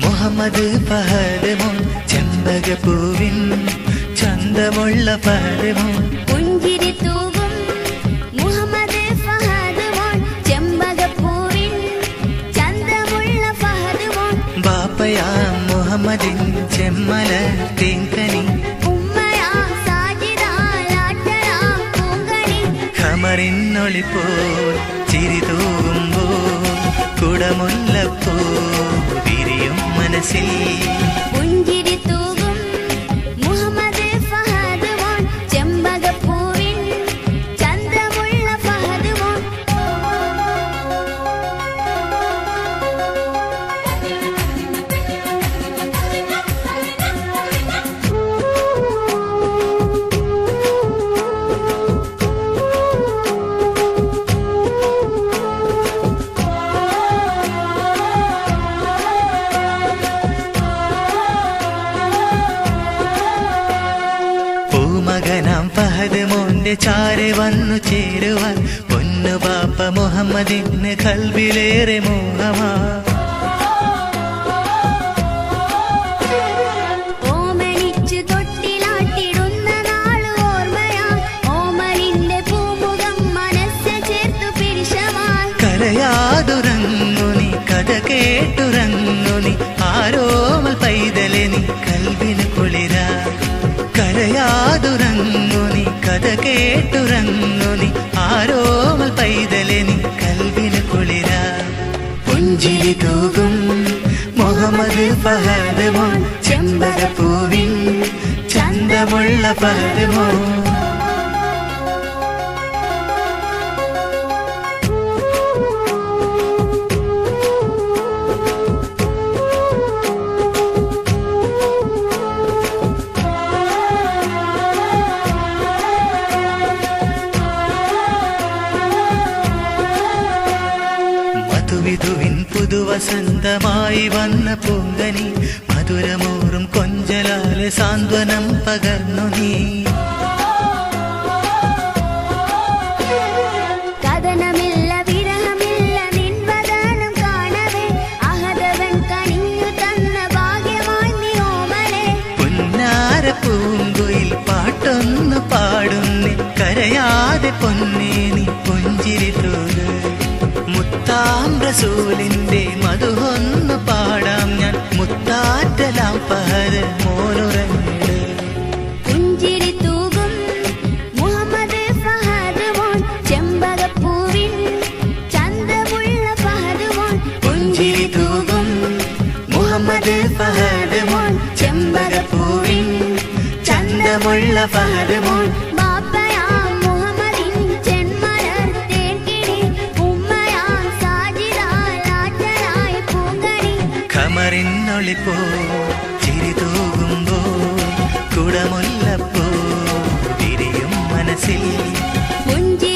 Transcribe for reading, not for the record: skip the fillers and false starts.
മുഹമ്മദ് ഫഹദ് മോൻ ചെമ്പകപ്പൂവിൻ ചന്തമുള്ള ഫഹദ് മോൻ പുഞ്ചിരി തൂകും മുഹമ്മദ് ഫഹദ് മോൻ ചെമ്പകപ്പൂവിൻ ചന്തമുള്ള ഫഹദ് മോൻ ബാപ്പയാ മുഹമ്മദിൻ ചെമ്മല തേങ്കനി ഉമ്മയാ സാജിദ ലാട്ടറ പൂങ്കണി ഖമറിനൊളിപ്പോൾ ചിരി തൂകുമ്പോൾ കുടമുല്ലപ്പൂ വിരിയും മനസ്സിൽ പുഞ്ചിരി തൂകും മുഹമ്മദ് ഫഹദ് മോൻ ചെമ്പകപ്പൂവിൻ ചന്തമുള്ള ഫഹദ് മോൻ മകനാം ഫഹദ് മോന്റെ ചാരെ വന്നു ചേരുവാൻ പൊന്നു ബാപ്പ മുഹമ്മദിന് കൽബിലേറെ മോഹമാ ഓമനിച്ചു തൊട്ടിലാട്ടിടുന്ന നാള് ഓർമ്മയാ ഓമനിന്റെ പൂമുഖം മനസ്സ് ചേർത്തു പിരിശമായി കരയാതുറങ്ങു നീ കഥ കേട്ടുറങ്ങു നീ ആരോമൽ പൈതലെ നീ കൽബിന് കുളിരാ കരയാതുറങ്ങു നീ കഥ കേട്ടുറങ്ങു നീ ആരോമൽ പൈതലെ നീ കൽബിന് കുളിരാ പുഞ്ചിരി തൂകും മുഹമ്മദ് ഫഹദ് മോൻ ചെമ്പകപ്പൂവിൻ ചന്തമുള്ള ഫഹദ് മോൻ മധുവിധുവിൻ പുതുവസന്തമായി വന്ന പൂങ്കനി മധുരമൂറും കൊഞ്ചലാലെ സാന്ത്വനം പകർന്നു നീ കഥനമില്ല വിരഹമില്ല നിൻവദനം കാണവേ അഹദവൻ കനിഞ്ഞു തന്ന ഭാഗ്യമായി നീ ഓമലേ പുന്നാര പൂങ്കുയിൽ പാട്ടൊന്നു പാടുന്നി കരയാതെ പൊന്നേ നീ പുഞ്ചിരി തൂക് മുത്താം റസൂലിന്റെ മധുഹൊന്നു പാടാം ഞാൻ മുത്താറ്റലാം ഫഹദ് മോനുറങ്ങിട് പുഞ്ചിരി തൂകും മുഹമ്മദ് ഫഹദ് മോൻ ചെമ്പകപ്പൂവിൻ ചന്തമുള്ള ഫഹദ് മോൻ പുഞ്ചിരി തൂകും മുഹമ്മദ് ഫഹദ് മോൻ ചെമ്പകപ്പൂവിൻ ചന്തമുള്ള ഫഹദ് മോൻ ബാപ്പയാ മുഹമ്മദിൻ ചെന്മലർ തേൻകിണി ഉമ്മയാ സാജിദ ലാട്ടറായ പൂങ്കണി ഖമറിനൊളിപ്പോ ചിരി തൂകുമ്പോ കുടമുല്ലപ്പോ വിരിയും മനസ്സിൽ പുഞ്ചിരി